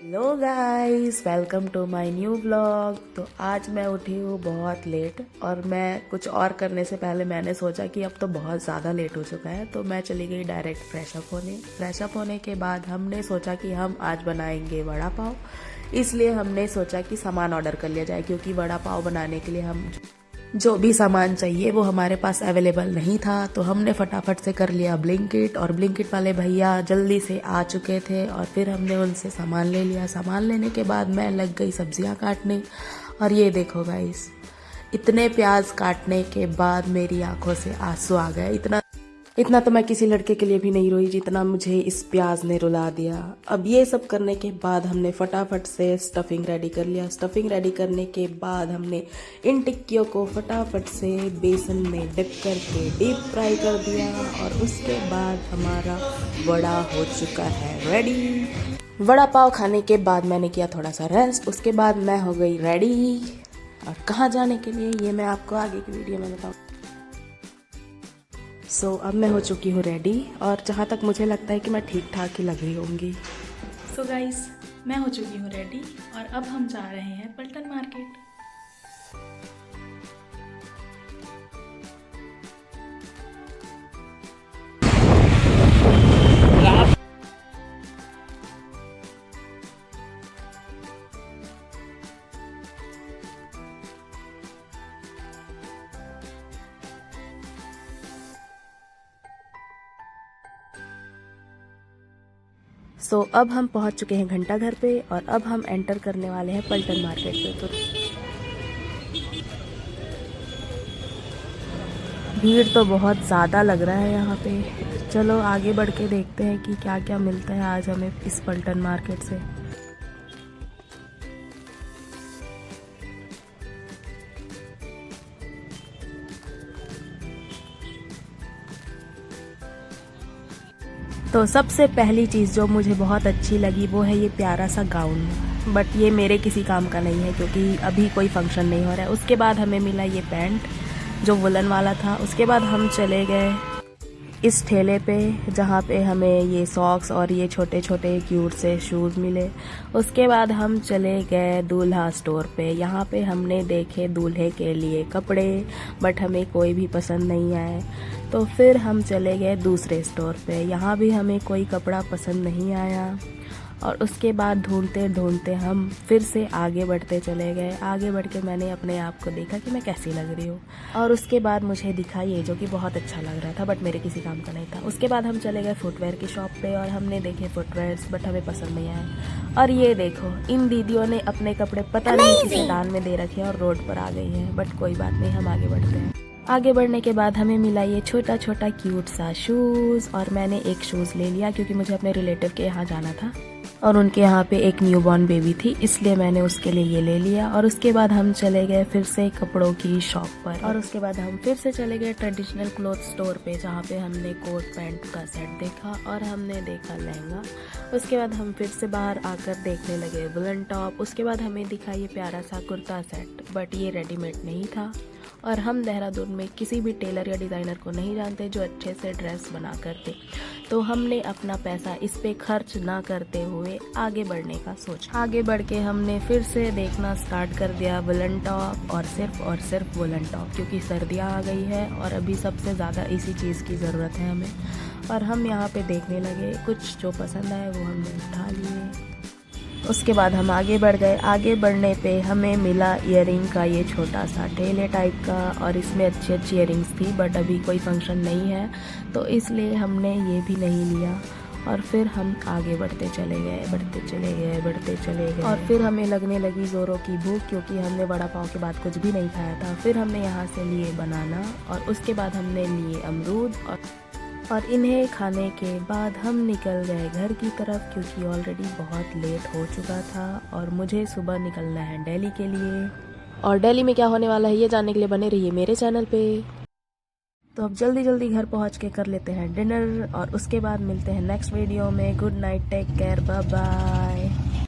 Hello guys, welcome to my new vlog. तो आज मैं उठी हूँ बहुत लेट और मैं कुछ और करने से पहले मैंने सोचा कि अब तो बहुत ज़्यादा लेट हो चुका है, तो मैं चली गई डायरेक्ट फ्रेशअप होने के बाद हमने सोचा कि हम आज बनाएंगे वड़ा पाव। इसलिए हमने सोचा कि सामान ऑर्डर कर लिया जाए, क्योंकि वड़ा पाव बनाने के लिए हम जो भी सामान चाहिए वो हमारे पास अवेलेबल नहीं था। तो हमने फटाफट से कर लिया ब्लिंकिट, और ब्लिंकिट वाले भैया जल्दी से आ चुके थे और फिर हमने उनसे सामान ले लिया। सामान लेने के बाद मैं लग गई सब्जियां काटने, और ये देखो गाइस, इतने प्याज काटने के बाद मेरी आंखों से आंसू आ गए। इतना तो मैं किसी लड़के के लिए भी नहीं रोई जितना मुझे इस प्याज ने रुला दिया। अब ये सब करने के बाद हमने फटाफट से स्टफिंग रेडी कर लिया। स्टफिंग रेडी करने के बाद हमने इन टिक्कियों को फटाफट से बेसन में डिप करके डीप फ्राई कर दिया, और उसके बाद हमारा वड़ा हो चुका है रेडी। वड़ा पाव खाने के बाद मैंने किया थोड़ा सा रेस्ट, उसके बाद मैं हो गई रेडी। और कहाँ जाने के लिए ये मैं आपको आगे की वीडियो में बताऊँ। अब मैं हो चुकी हूँ रेडी, और जहाँ तक मुझे लगता है कि मैं ठीक ठाक ही लग रही होंगी। सो गाइस, मैं हो चुकी हूँ रेडी और अब हम जा रहे हैं पलटन मार्केट। अब हम पहुंच चुके हैं घंटा घर पे, और अब हम एंटर करने वाले हैं पलटन मार्केट पे। तो भीड़ तो बहुत ज़्यादा लग रहा है यहाँ पे। चलो आगे बढ़ के देखते हैं कि क्या क्या मिलता है आज हमें इस पलटन मार्केट से। तो सबसे पहली चीज़ जो मुझे बहुत अच्छी लगी वो है ये प्यारा सा गाउन, बट ये मेरे किसी काम का नहीं है क्योंकि अभी कोई फंक्शन नहीं हो रहा है। उसके बाद हमें मिला ये पैंट जो वुलन वाला था। उसके बाद हम चले गए इस ठेले पे जहाँ पे हमें ये सॉक्स और ये छोटे छोटे क्यूट से शूज़ मिले। उसके बाद हम चले गए दूल्हा स्टोर पे। यहाँ पे हमने देखे दूल्हे के लिए कपड़े, बट हमें कोई भी पसंद नहीं आए। तो फिर हम चले गए दूसरे स्टोर पे। यहाँ भी हमें कोई कपड़ा पसंद नहीं आया, और उसके बाद ढूंढते ढूंढते हम फिर से आगे बढ़ते चले गए। आगे बढ़ के मैंने अपने आप को देखा कि मैं कैसी लग रही हूँ, और उसके बाद मुझे दिखा ये जो कि बहुत अच्छा लग रहा था, बट मेरे किसी काम का नहीं था। उसके बाद हम चले गए फुटवेयर की शॉप पे, और हमने देखे फुटवेयर्स, बट हमें पसंद नहीं आए। और ये देखो, इन दीदियों ने अपने कपड़े पता नहीं किसी दान में दे रखे हैं और रोड पर आ गई हैं, बट कोई बात नहीं, हम आगे बढ़ते हैं। आगे बढ़ने के बाद हमें मिला ये छोटा छोटा क्यूट सा शूज़, और मैंने एक शूज़ ले लिया क्योंकि मुझे अपने रिलेटिव के यहाँ जाना था और उनके यहाँ पे एक न्यूबॉर्न बेबी थी, इसलिए मैंने उसके लिए ये ले लिया। और उसके बाद हम चले गए फिर से कपड़ों की शॉप पर, और उसके बाद हम फिर से चले गए ट्रेडिशनल क्लॉथ स्टोर पे, जहाँ पे हमने कोट पैंट का सेट देखा और हमने देखा लहंगा। उसके बाद हम फिर से बाहर आकर देखने लगे वुलन टॉप। उसके बाद हमें दिखा ये प्यारा सा कुर्ता सेट, बट ये रेडीमेड नहीं था, और हम देहरादून में किसी भी टेलर या डिज़ाइनर को नहीं जानते जो अच्छे से ड्रेस बना कर दे। तो हमने अपना पैसा इस पे खर्च ना करते हुए आगे बढ़ने का सोचा। आगे बढ़ के हमने फिर से देखना स्टार्ट कर दिया वुलन टॉप, और सिर्फ वुलन टॉप, क्योंकि सर्दियाँ आ गई है और अभी सबसे ज़्यादा इसी चीज़ की ज़रूरत है हमें। और हम यहाँ पे देखने लगे, कुछ जो पसंद आए वो हमने उठा लिए। उसके बाद हम आगे बढ़ गए। आगे बढ़ने पे हमें मिला ईयरिंग का ये छोटा सा ठेले टाइप का, और इसमें अच्छी अच्छी ईयरिंग्स थी, बट अभी कोई फंक्शन नहीं है तो इसलिए हमने ये भी नहीं लिया। और फिर हम आगे बढ़ते चले गए, और फिर हमें लगने लगी ज़ोरों की भूख, क्योंकि हमने वड़ा पाव के बाद कुछ भी नहीं खाया था। फिर हमने यहाँ से लिए बनाना, और उसके बाद हमने लिए अमरूद, और इन्हें खाने के बाद हम निकल गए घर की तरफ, क्योंकि ऑलरेडी बहुत लेट हो चुका था और मुझे सुबह निकलना है दिल्ली के लिए। और दिल्ली में क्या होने वाला है ये जानने के लिए बने रहिए मेरे चैनल पे। तो अब जल्दी जल्दी घर पहुंच के कर लेते हैं डिनर, और उसके बाद मिलते हैं नेक्स्ट वीडियो में। Good night, take care, bye bye.